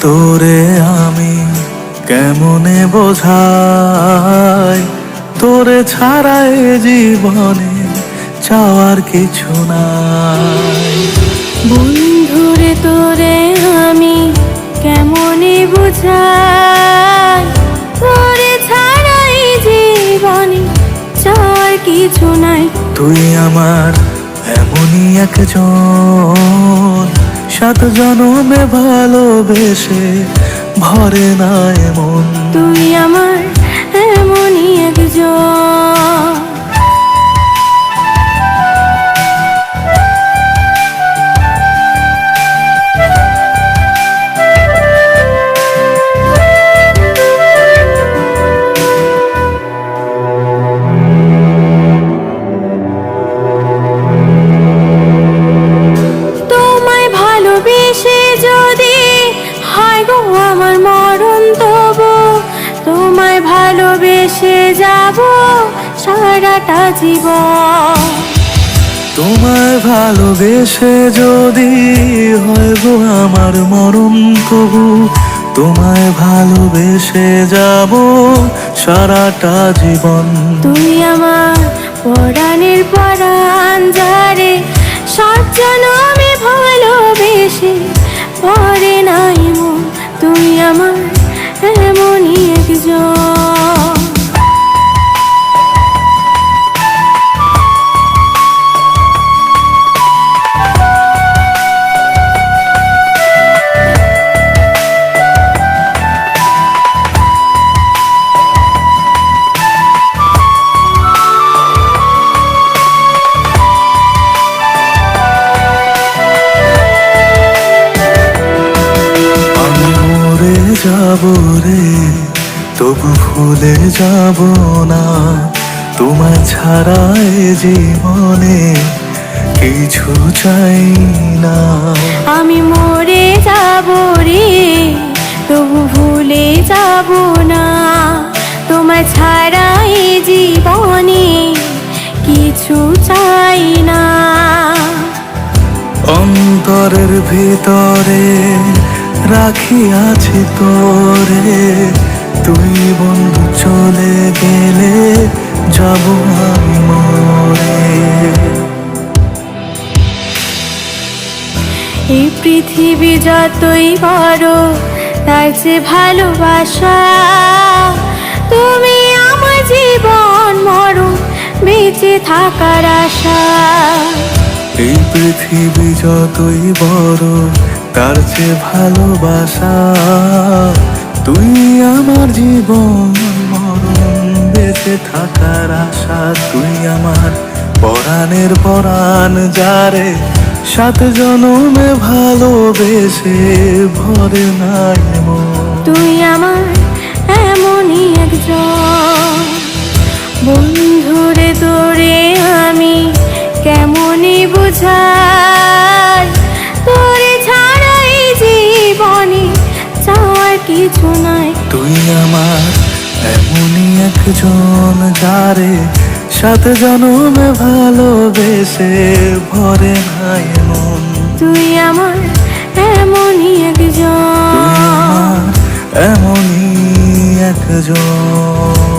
তোরে আমি কেমনে বোঝাই, তোরে ছাড়া এ জীবনে চাওয়ার কিছু নাই। বন্ধুরে তোরে আমি কেমনে বুঝাই, তোরে ছাড়াই জীবনে চাওয়ার কিছু নাই। তুই আমার এমনই একজন, 7 জনমে ভালোবেসে ভরে না এমন। তুই আমার এমনই একজন। তোমায় ভালোবেসে যদি হয় গো আমার মরণ, তবু তোমায় ভালোবেসে যাব সারাটা জীবন। তোমায় ভালোবেসে যদি হয় গো আমার মরণ, তবু তোমায় ভালোবেসে যাব সারাটা জীবন। তুই আমার পরাণের পরাণ, যারে 7 জনমে ভালোবেসে পরে নাই মন। তুই আমার এমনই একজন। যাব রে তবু ভুলে যাব না, তোমায় ছাড়া এ জীবনে কিছু চাই না। আমি মরে যাব রে তবু ভুলে যাব না, তোমায় ছাড়া এই জীবনে কিছু চাই না। অন্তরের ভিতরে রাখি আছি তোরে, তুই বন্ধু চলে গেলে যাব আমি মরে। এই পৃথিবী যতই বড় তার চেয়ে ভালোবাসা, তুমি আমার জীবন মরণ বেঁচে থাকার আশা। এই পৃথিবী যতই বড় তার চেয়ে ভালোবাসা, তুই আমার জীবন মরণ বেঁচে থাকার আশা। তুই আমার পরাণের পরাণ, যারে 7 জনমে ভালোবেসে ভরে নাই মন। তুই আমার এমনই একজন। বন্ধুরে তোরে আমি কেমনে বুঝাই, তোরে ছাড়াই জীবনে চাওয়ার কিছু নাই। তুই আমার এমনই একজন, যারে 7 জনমে ভালোবেসে ভরে নাই মন। তুই আমার এমনই একজন। তুই আমার এমনই একজন।